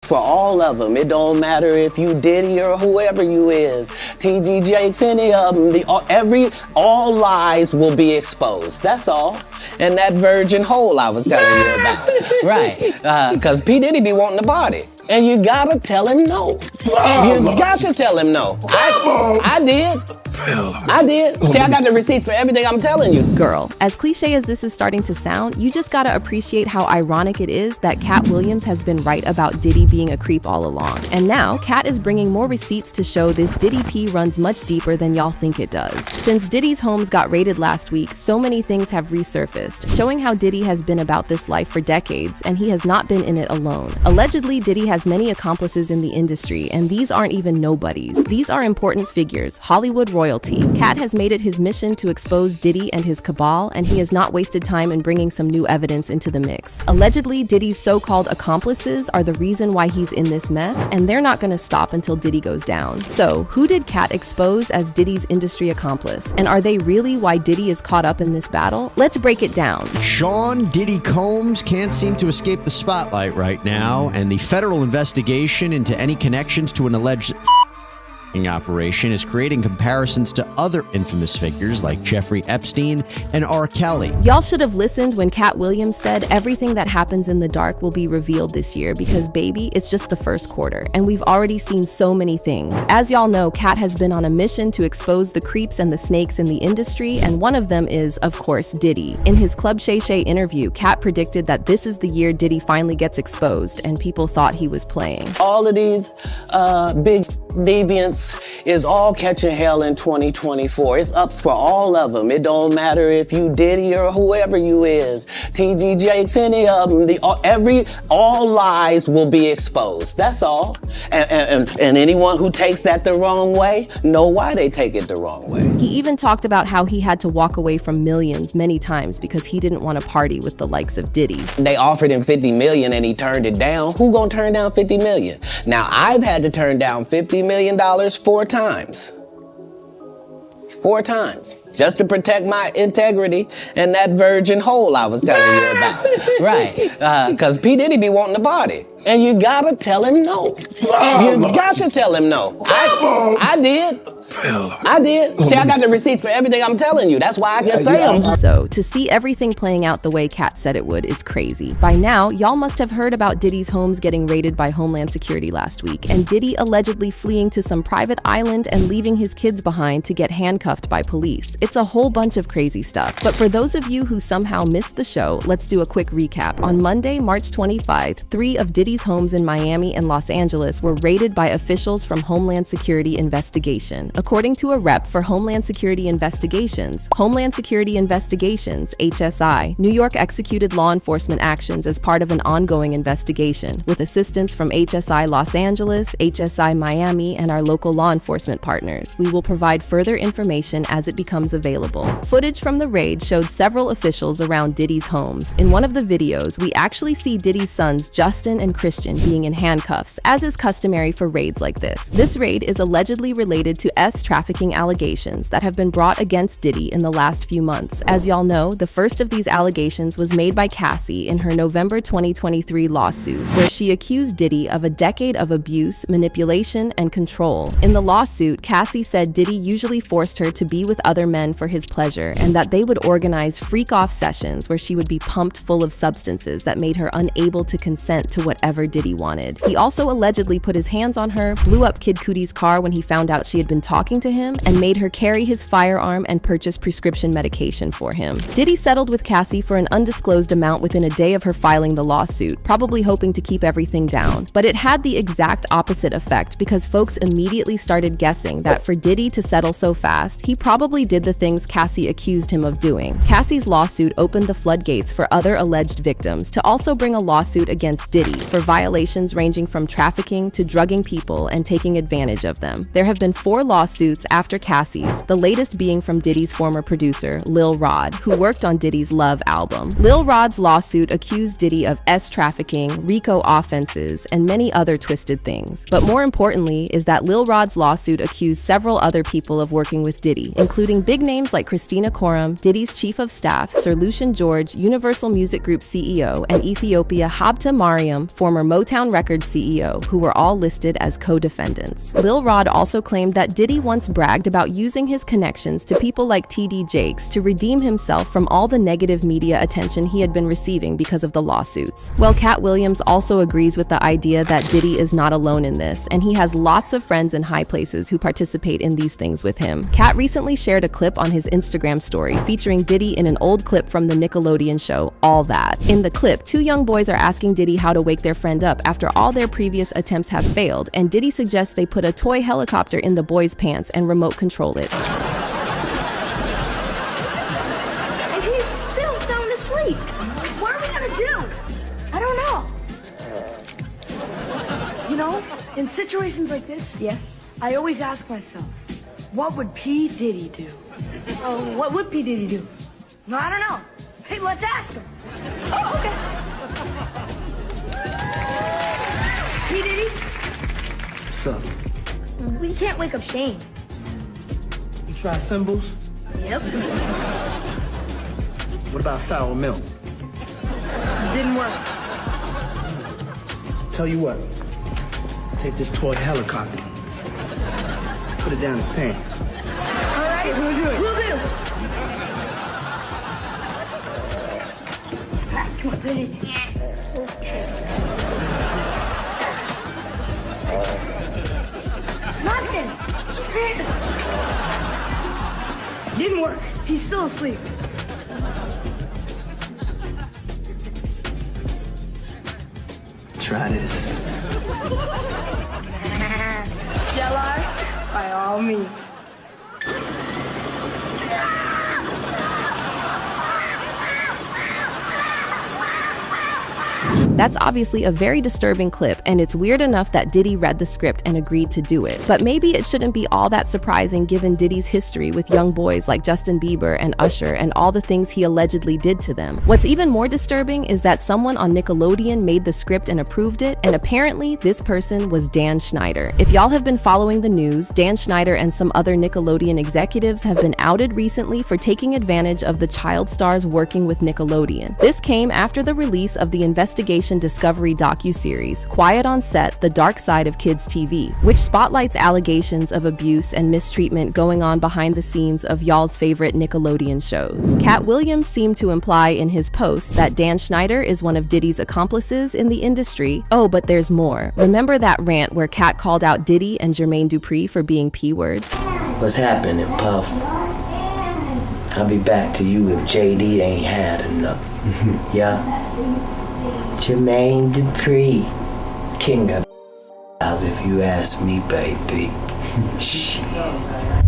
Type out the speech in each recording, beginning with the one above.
for all of them. It don't matter if you Diddy or whoever you is. TG Jakes, any of them. All lies will be exposed. That's all. And that virgin hole I was telling you about. Right. Because P. Diddy be wanting to party. And you gotta tell him no. You got to tell him no. I did. I did. See, I got the receipts for everything I'm telling you. Girl, as cliche as this is starting to sound, you just gotta appreciate how ironic it is that Katt Williams has been right about Diddy being a creep all along. And now, Katt is bringing more receipts to show this Diddy P runs much deeper than y'all think it does. Since Diddy's homes got raided last week, so many things have resurfaced, showing how Diddy has been about this life for decades, and he has not been in it alone. Allegedly, Diddy has many accomplices in the industry, and these aren't even nobodies. These are important figures, Hollywood royalty. Katt has made it his mission to expose Diddy and his cabal, and he has not wasted time in bringing some new evidence into the mix. Allegedly, Diddy's so-called accomplices are the reason why he's in this mess, and they're not gonna stop until Diddy goes down. So, who did Katt expose as Diddy's industry accomplice? And are they really why Diddy is caught up in this battle? Let's break it down. Sean Diddy Combs can't seem to escape the spotlight right now, and the federal investigation into any connections to an alleged operation is creating comparisons to other infamous figures like Jeffrey Epstein and R. Kelly. Y'all should have listened when Katt Williams said everything that happens in the dark will be revealed this year because, baby, it's just the first quarter, and we've already seen so many things. As y'all know, Katt has been on a mission to expose the creeps and the snakes in the industry, and one of them is, of course, Diddy. In his Club Shay Shay interview, Katt predicted that this is the year Diddy finally gets exposed, and people thought he was playing. All of these big deviants is all catching hell in 2024. It's up for all of them. It don't matter if you Diddy or whoever you is. TG Jakes, any of them. All lies will be exposed. That's all. And anyone who takes that the wrong way, know why they take it the wrong way. He even talked about how he had to walk away from millions many times because he didn't want to party with the likes of Diddy. They offered him 50 million and he turned it down. Who gonna turn down 50 million? Now, I've had to turn down $50 million 4 times. 4 times. Just to protect my integrity and that virgin hole I was telling you about. Right. Because P. Diddy be wanting to party. And you gotta tell him no. You got to tell him no. I did. I did. See, I got the receipts for everything I'm telling you. That's why I can say them. So, to see everything playing out the way Katt said it would is crazy. By now, y'all must have heard about Diddy's homes getting raided by Homeland Security last week, and Diddy allegedly fleeing to some private island and leaving his kids behind to get handcuffed by police. It's a whole bunch of crazy stuff. But for those of you who somehow missed the show, let's do a quick recap. On Monday, March 25, 3 of Diddy's homes in Miami and Los Angeles were raided by officials from Homeland Security Investigation. According to a rep for Homeland Security Investigations, HSI, New York executed law enforcement actions as part of an ongoing investigation, with assistance from HSI Los Angeles, HSI Miami, and our local law enforcement partners. We will provide further information as it becomes available. Footage from the raid showed several officials around Diddy's homes. In one of the videos, we actually see Diddy's sons Justin and Christian being in handcuffs, as is customary for raids like this. This raid is allegedly related to trafficking allegations that have been brought against Diddy in the last few months. As y'all know, the first of these allegations was made by Cassie in her November 2023 lawsuit, where she accused Diddy of a decade of abuse, manipulation, and control. In the lawsuit, Cassie said Diddy usually forced her to be with other men for his pleasure, and that they would organize freak-off sessions where she would be pumped full of substances that made her unable to consent to whatever Diddy wanted. He also allegedly put his hands on her, blew up Kid Cudi's car when he found out she had been talking to him, and made her carry his firearm and purchase prescription medication for him. Diddy settled with Cassie for an undisclosed amount within a day of her filing the lawsuit, probably hoping to keep everything down. But it had the exact opposite effect because folks immediately started guessing that for Diddy to settle so fast, he probably did the things Cassie accused him of doing. Cassie's lawsuit opened the floodgates for other alleged victims to also bring a lawsuit against Diddy for violations ranging from trafficking to drugging people and taking advantage of them. There have been 4 lawsuits lawsuits after Cassie's, the latest being from Diddy's former producer, Lil Rod, who worked on Diddy's Love album. Lil Rod's lawsuit accused Diddy of trafficking, RICO offenses, and many other twisted things. But more importantly is that Lil Rod's lawsuit accused several other people of working with Diddy, including big names like Christina Koram, Diddy's chief of staff, Sir Lucian George, Universal Music Group CEO, and Ethiopia Habta Mariam, former Motown Records CEO, who were all listed as co-defendants. Lil Rod also claimed that Diddy once bragged about using his connections to people like T.D. Jakes to redeem himself from all the negative media attention he had been receiving because of the lawsuits. Well, Katt Williams also agrees with the idea that Diddy is not alone in this, and he has lots of friends in high places who participate in these things with him. Katt recently shared a clip on his Instagram story featuring Diddy in an old clip from the Nickelodeon show, All That. In the clip, two young boys are asking Diddy how to wake their friend up after all their previous attempts have failed, and Diddy suggests they put a toy helicopter in the boys' pants and remote control it. And he's still sound asleep. What are we gonna do? I don't know. You know, in situations like this, I always ask myself, what would P. Diddy do? Oh, what would P. Diddy do? No, I don't know. Hey, let's ask him. Oh, okay. P. Diddy? What's up? We can't wake up Shane. You try symbols? Yep. What about sour milk? Didn't work. Tell you what, take this toy helicopter, put it down his pants. All right, we'll do it. We'll do. All right, come on, put it in. Okay. Nothing. Didn't work. He's still asleep. Try this. Jello, by all means. That's obviously a very disturbing clip, and it's weird enough that Diddy read the script and agreed to do it. But maybe it shouldn't be all that surprising given Diddy's history with young boys like Justin Bieber and Usher and all the things he allegedly did to them. What's even more disturbing is that someone on Nickelodeon made the script and approved it, and apparently this person was Dan Schneider. If y'all have been following the news, Dan Schneider and some other Nickelodeon executives have been outed recently for taking advantage of the child stars working with Nickelodeon. This came after the release of the investigation Discovery docuseries, Quiet on Set: The Dark Side of Kids TV, which spotlights allegations of abuse and mistreatment going on behind the scenes of y'all's favorite Nickelodeon shows. Katt Williams seemed to imply in his post that Dan Schneider is one of Diddy's accomplices in the industry. Oh, but there's more. Remember that rant where Katt called out Diddy and Jermaine Dupri for being P-words? What's happening, Puff? I'll be back to you if JD ain't had enough. Yeah? Jermaine Dupri, king of if you ask me, baby. Shit.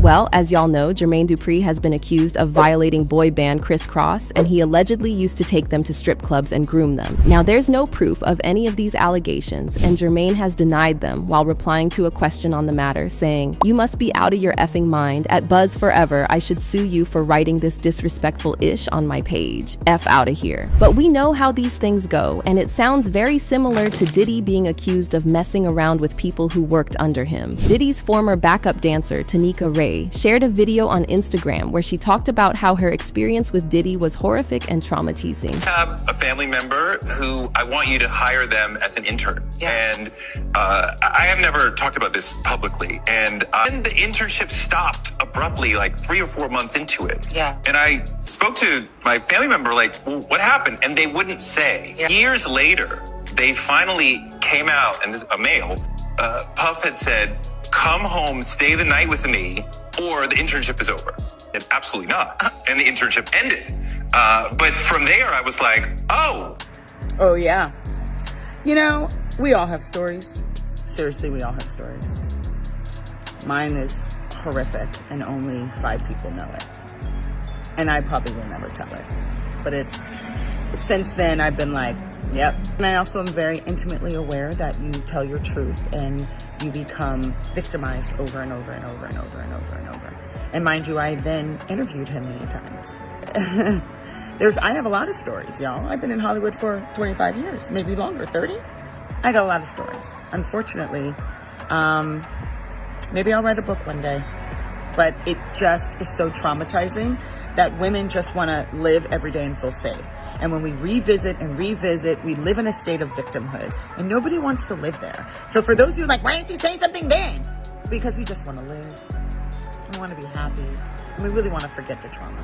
Well, as y'all know, Jermaine Dupri has been accused of violating boy band Criss Cross, and he allegedly used to take them to strip clubs and groom them. Now, there's no proof of any of these allegations, and Jermaine has denied them while replying to a question on the matter, saying, "You must be out of your effing mind. At Buzz Forever, I should sue you for writing this disrespectful ish on my page. F outta here." But we know how these things go, and it sounds very similar to Diddy being accused of messing around with people who worked under him. Diddy's former backup dancer, Tanika Ray, shared a video on Instagram where she talked about how her experience with Diddy was horrific and traumatizing. I have a family member who I want you to hire them as an intern. And I have never talked about this publicly. And the internship stopped abruptly like 3 or 4 months into it. And I spoke to my family member like, well, what happened? And they wouldn't say. Years later, they finally came out, and this is a male, Puff had said, "Come home, stay the night with me, or the internship is over." And absolutely not. And the internship ended. But from there, I was like, oh. Oh, yeah. You know, we all have stories. Seriously, we all have stories. Mine is horrific, and only 5 people know it. And I probably will never tell it. But since then, I've been like, Yep. And I also am very intimately aware that you tell your truth and you become victimized over and over and over and over and over and over. And mind you, I then interviewed him many times. I have a lot of stories, y'all. I've been in Hollywood for 25 years, maybe longer, 30. I got a lot of stories. Unfortunately, maybe I'll write a book one day. But it just is so traumatizing that women just want to live every day and feel safe. And when we revisit, we live in a state of victimhood. And nobody wants to live there. So for those of you like, why aren't you saying something then? Because we just want to live. We want to be happy. And we really want to forget the trauma.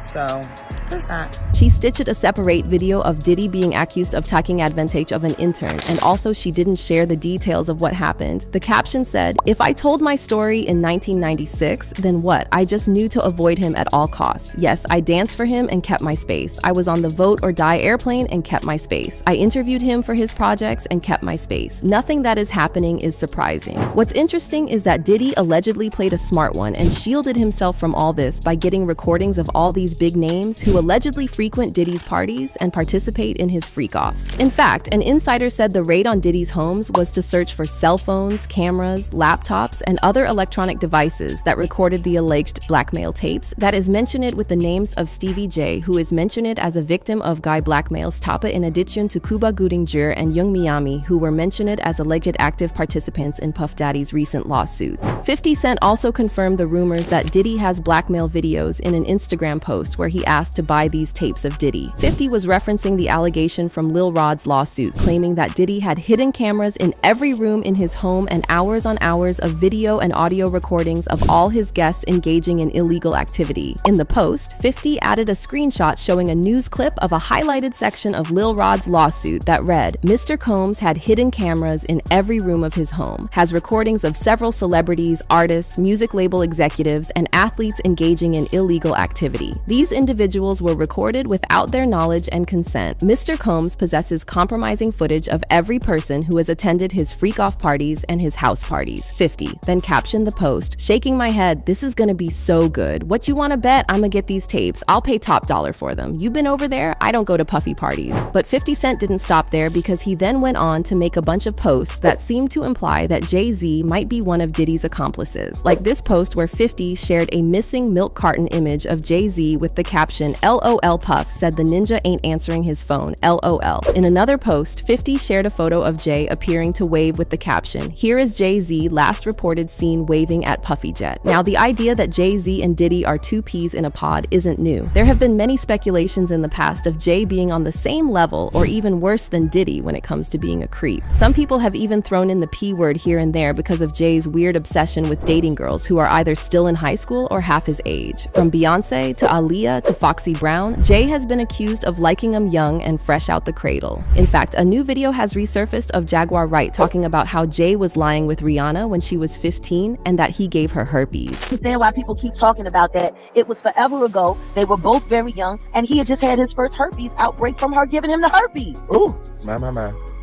So there's that. She stitched a separate video of Diddy being accused of taking advantage of an intern, and although she didn't share the details of what happened, the caption said, "If I told my story in 1996, then what? I just knew to avoid him at all costs. Yes, I danced for him and kept my space. I was on the Vote or Die airplane and kept my space. I interviewed him for his projects and kept my space. Nothing that is happening is surprising." What's interesting is that Diddy allegedly played a smart one and shielded himself from all this by getting recordings of all these big names who allegedly frequent Diddy's parties and participate in his freak-offs. In fact, an insider said the raid on Diddy's homes was to search for cell phones, cameras, laptops, and other electronic devices that recorded the alleged blackmail tapes that is mentioned with the names of Stevie J, who is mentioned as a victim of Guy Blackmail's Tapa, in addition to Cuba Gooding Jr. and Young Miami, who were mentioned as alleged active participants in Puff Daddy's recent lawsuits. 50 Cent also confirmed the rumors that Diddy has blackmail videos in an Instagram post where he asked to buy these tapes of Diddy. 50 was referencing the allegation from Lil Rod's lawsuit, claiming that Diddy had hidden cameras in every room in his home and hours on hours of video and audio recordings of all his guests engaging in illegal activity. In the post, 50 added a screenshot showing a news clip of a highlighted section of Lil Rod's lawsuit that read, "Mr. Combs had hidden cameras in every room of his home, has recordings of several celebrities, artists, music label executives, and athletes engaging in illegal activity. These individuals were recorded without their knowledge and consent. Mr. Combs possesses compromising footage of every person who has attended his freak-off parties and his house parties." 50 then captioned the post, "Shaking my head, this is gonna be so good. What you wanna bet? I'ma get these tapes. I'll pay top dollar for them. You been over there? I don't go to puffy parties." But 50 Cent didn't stop there, because he then went on to make a bunch of posts that seemed to imply that Jay-Z might be one of Diddy's accomplices. Like this post where 50 shared a missing milk carton image of Jay-Z with the caption, "LOL Puff said the ninja ain't answering his phone, LOL." In another post, 50 shared a photo of Jay appearing to wave with the caption, "Here is Jay-Z last reported seen waving at Puffy Jet." Now, the idea that Jay-Z and Diddy are two peas in a pod isn't new. There have been many speculations in the past of Jay being on the same level or even worse than Diddy when it comes to being a creep. Some people have even thrown in the P word here and there because of Jay's weird obsession with dating girls who are either still in high school or half his age. From Beyonce to Aaliyah to Foxy Brown, Jay has been accused of liking them young and fresh out the cradle. In fact, a new video has resurfaced of Jaguar Wright talking about how Jay was lying with Rihanna when she was 15 and that he gave her herpes. Understand why people keep talking about that. It was forever ago. They were both very young, and he had just had his first herpes outbreak from her giving him the herpes. Ooh, my.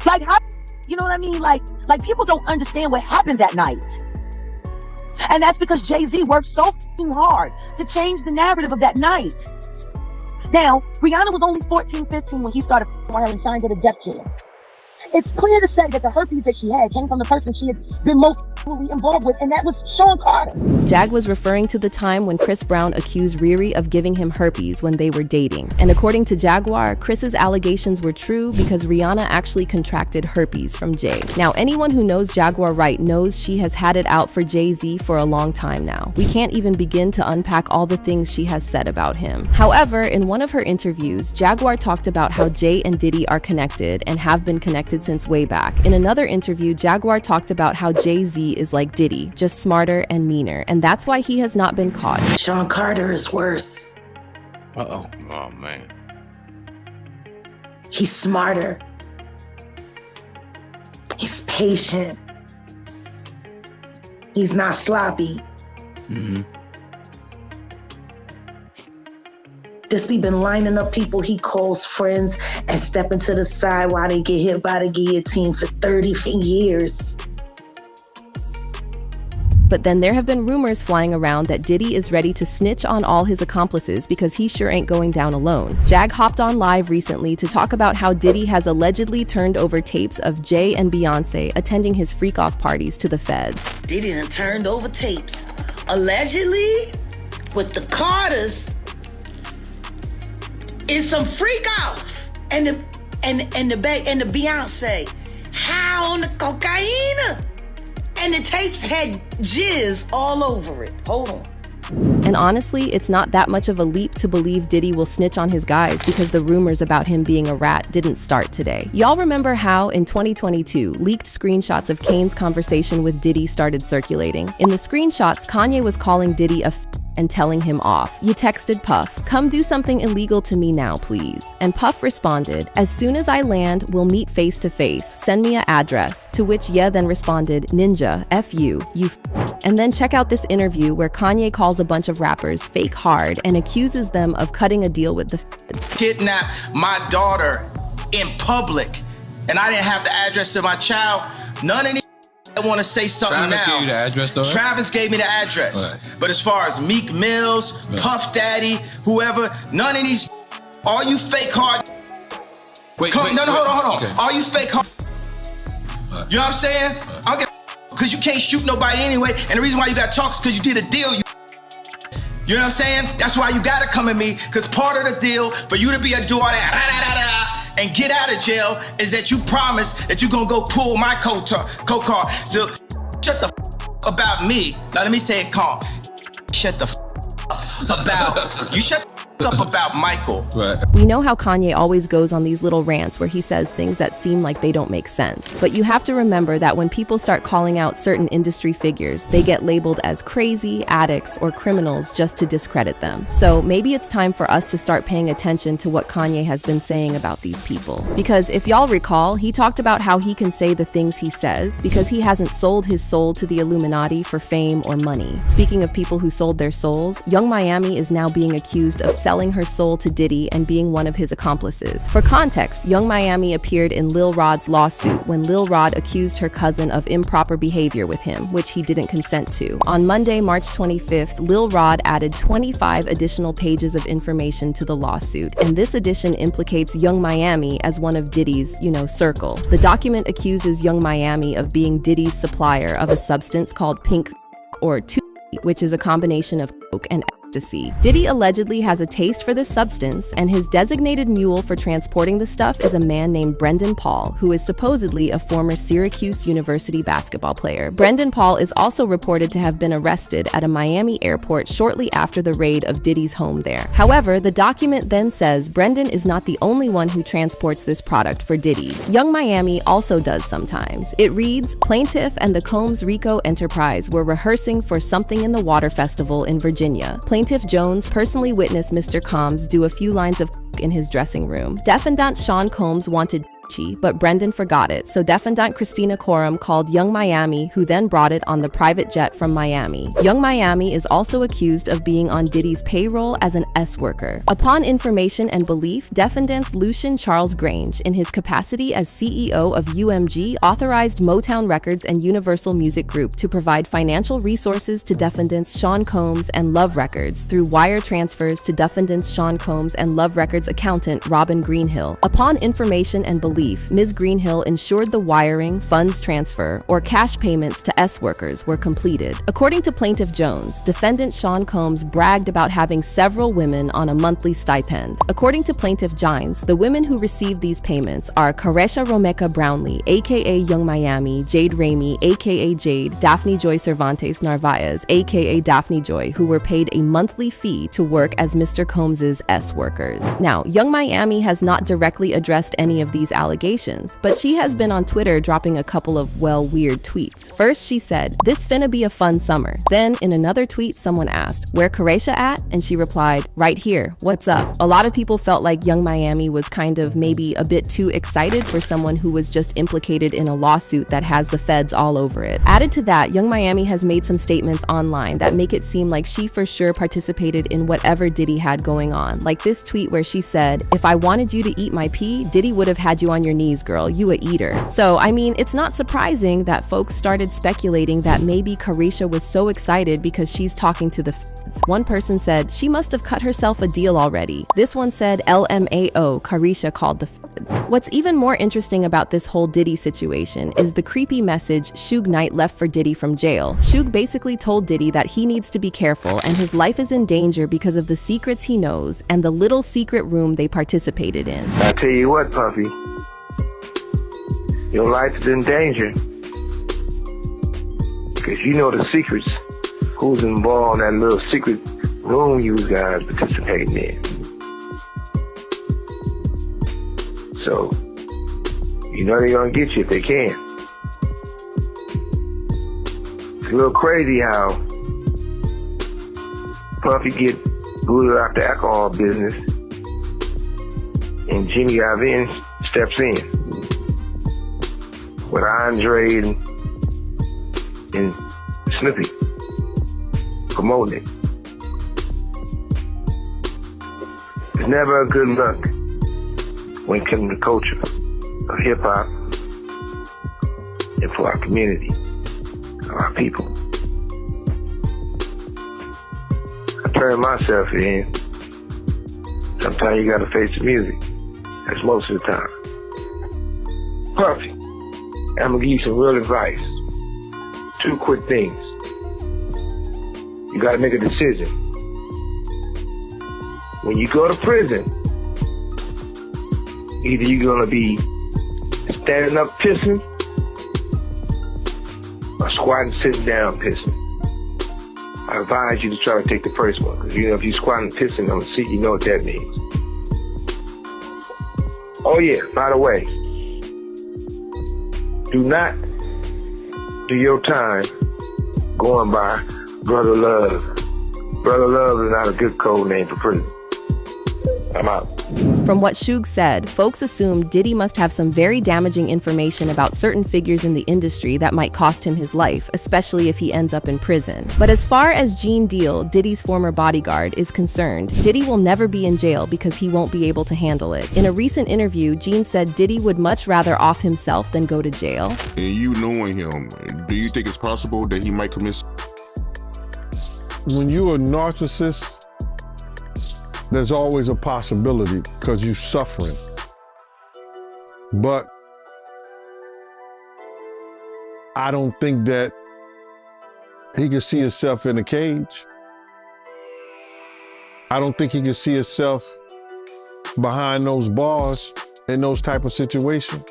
Like, how, you know what I mean? Like people don't understand what happened that night. And that's because Jay-Z worked so f***ing hard to change the narrative of that night. Now, Rihanna was only 14, 15 when he started f***ing her and signed to the death jail. It's clear to say that the herpes that she had came from the person she had been most fully involved with, and that was Sean Carter. Jag was referring to the time when Chris Brown accused Riri of giving him herpes when they were dating. And according to Jaguar, Chris's allegations were true because Rihanna actually contracted herpes from Jay. Now, anyone who knows Jaguar Wright knows she has had it out for Jay-Z for a long time now. We can't even begin to unpack all the things she has said about him. However, in one of her interviews, Jaguar talked about how Jay and Diddy are connected and have been connected since way back. In another interview, Jaguar talked about how Jay-Z is like Diddy, just smarter and meaner, and that's why he has not been caught. Sean Carter is worse. Uh-oh. Oh, man. He's smarter. He's patient. He's not sloppy. Mm-hmm. Just been lining up people he calls friends and stepping to the side while they get hit by the guillotine for 30 years. But then there have been rumors flying around that Diddy is ready to snitch on all his accomplices because he sure ain't going down alone. Jag hopped on live recently to talk about how Diddy has allegedly turned over tapes of Jay and Beyonce attending his freak-off parties to the feds. Diddy done turned over tapes, allegedly, with the Carters in some freak-off, and the Beyonce high on the cocaine, and the tapes had jizz all over it. Hold on. And honestly, it's not that much of a leap to believe Diddy will snitch on his guys because the rumors about him being a rat didn't start today. Y'all remember how, in 2022, leaked screenshots of Kane's conversation with Diddy started circulating? In the screenshots, Kanye was calling Diddy a and telling him off. You texted Puff, "Come do something illegal to me now, please." And Puff responded, "As soon as I land, we'll meet face to face. Send me an address." To which Ye then responded, "Ninja, F you, you And then check out this interview where Kanye calls a bunch of rappers fake hard and accuses them of cutting a deal with the feds. Kidnapped my daughter in public, and I didn't have the address of my child. None of these I want to say something Travis now. gave you the address, though? Travis gave me the address. Right. But as far as Meek Mills, Puff Daddy, whoever, none of these, all you fake hard. Wait, hold on. Okay. All you fake hard. You know what I'm saying? I don't get because you can't shoot nobody anyway. And the reason why you got to talk is because you did a deal. You know what I'm saying? That's why you got to come at me, because part of the deal for you to be a do all that and get out of jail is that you promise that you're going to go pull my co-car. So shut the about me. Now let me say it calm. Shut the about you. Shut up about Michael. Right. We know how Kanye always goes on these little rants where he says things that seem like they don't make sense. But you have to remember that when people start calling out certain industry figures, they get labeled as crazy, addicts, or criminals just to discredit them. So maybe it's time for us to start paying attention to what Kanye has been saying about these people. Because if y'all recall, he talked about how he can say the things he says because he hasn't sold his soul to the Illuminati for fame or money. Speaking of people who sold their souls, Young Miami is now being accused of selling her soul to Diddy and being one of his accomplices. For context, Young Miami appeared in Lil Rod's lawsuit when Lil Rod accused her cousin of improper behavior with him, which he didn't consent to. On Monday, March 25th, Lil Rod added 25 additional pages of information to the lawsuit, and this addition implicates Young Miami as one of Diddy's, circle. The document accuses Young Miami of being Diddy's supplier of a substance called pink or which is a combination of coke and ecstasy. Diddy allegedly has a taste for this substance, and his designated mule for transporting the stuff is a man named Brendan Paul, who is supposedly a former Syracuse University basketball player. Brendan Paul is also reported to have been arrested at a Miami airport shortly after the raid of Diddy's home there. However, the document then says Brendan is not the only one who transports this product for Diddy. Young Miami also does sometimes. It reads, "Plaintiff and the Combs Rico Enterprise were rehearsing for something in the Water Festival in Virginia. Plaintiff Jones personally witnessed Mr. Combs do a few lines of in his dressing room. Defendant Sean Combs wanted but Brendan forgot it, so defendant Christina Coram called Young Miami, who then brought it on the private jet from Miami. Young Miami is also accused of being on Diddy's payroll as an S-worker. Upon information and belief, defendants Lucian Charles Grange, in his capacity as CEO of UMG, authorized Motown Records and Universal Music Group to provide financial resources to defendants Sean Combs and Love Records through wire transfers to defendants Sean Combs and Love Records accountant Robin Greenhill. Upon information and belief, Ms. Greenhill ensured the wiring, funds transfer, or cash payments to S-workers were completed. According to Plaintiff Jones, defendant Sean Combs bragged about having several women on a monthly stipend. According to Plaintiff Gines, the women who received these payments are Caresha Romeka Brownlee, aka Young Miami, Jade Ramey, aka Jade, Daphne Joy Cervantes Narvaez, aka Daphne Joy, who were paid a monthly fee to work as Mr. Combs' S-workers. Now, Young Miami has not directly addressed any of these allegations, but she has been on Twitter dropping a couple of, weird tweets. First, she said, "This finna be a fun summer." Then, in another tweet, someone asked, "Where Caresha at?" And she replied, "Right here. What's up?" A lot of people felt like Young Miami was kind of maybe a bit too excited for someone who was just implicated in a lawsuit that has the feds all over it. Added to that, Young Miami has made some statements online that make it seem like she for sure participated in whatever Diddy had going on. Like this tweet where she said, "If I wanted you to eat my pee, Diddy would have had you on on your knees, girl, you a eater. So, I mean, it's not surprising that folks started speculating that maybe Caresha was so excited because she's talking to the feds. One person said she must have cut herself a deal already. This one said LMAO, Caresha called the feds. What's even more interesting about this whole Diddy situation is the creepy message Suge Knight left for Diddy from jail. Suge basically told Diddy that he needs to be careful and his life is in danger because of the secrets he knows and the little secret room they participated in. I tell you what, Puffy, your life is in danger because you know the secrets. Who's involved in that little secret room you guys participating in. So, you know they're gonna get you if they can. It's a little crazy how Puffy get booted out the alcohol business and Jimmy Iovine steps in with Andre and Snoopy promoting it. It's never a good look when it comes to culture of hip-hop and for our community, our people. I turn myself in. Sometimes you gotta face the music. That's most of the time. Puffy, I'm gonna give you some real advice. 2 quick things. You gotta make a decision. When you go to prison, either you're gonna be standing up pissing or squatting sitting down pissing. I advise you to try to take the first one, because you know if you're squatting pissing on the seat, you know what that means. Oh yeah, by the way, do not do your time going by Brother Love. Brother Love is not a good code name for prison. I'm out. From what Suge said, folks assume Diddy must have some very damaging information about certain figures in the industry that might cost him his life, especially if he ends up in prison. But as far as Gene Deal, Diddy's former bodyguard, is concerned, Diddy will never be in jail because he won't be able to handle it. In a recent interview, Gene said Diddy would much rather off himself than go to jail. And you knowing him, do you think it's possible that he might commit? When you're a narcissist, there's always a possibility because you're suffering. But I don't think that he can see himself in a cage. I don't think he can see himself behind those bars in those type of situations.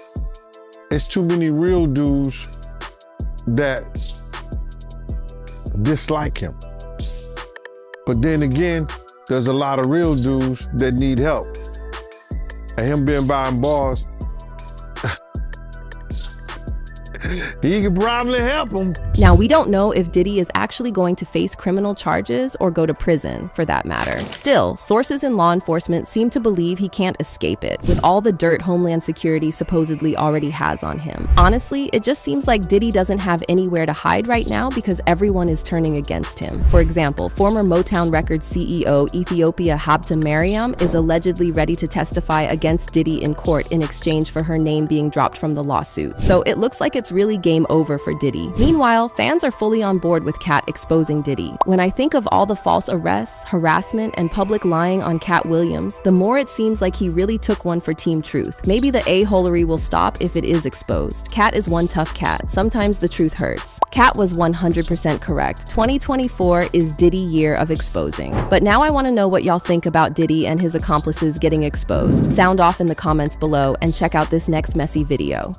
It's too many real dudes that dislike him. But then again, there's a lot of real dudes that need help. And him being behind bars, he could probably help him. Now, we don't know if Diddy is actually going to face criminal charges or go to prison, for that matter. Still, sources in law enforcement seem to believe he can't escape it, with all the dirt Homeland Security supposedly already has on him. Honestly, it just seems like Diddy doesn't have anywhere to hide right now because everyone is turning against him. For example, former Motown Records CEO Ethiopia Habta Mariam is allegedly ready to testify against Diddy in court in exchange for her name being dropped from the lawsuit. So it looks like it's really game over for Diddy. Meanwhile, fans are fully on board with Katt exposing Diddy. When I think of all the false arrests, harassment, and public lying on Katt Williams, the more it seems like he really took one for Team Truth. Maybe the a-holery will stop if it is exposed. Katt is one tough cat. Sometimes the truth hurts. Katt was 100% correct. 2024 is Diddy year of exposing. But now I want to know what y'all think about Diddy and his accomplices getting exposed. Sound off in the comments below and check out this next messy video.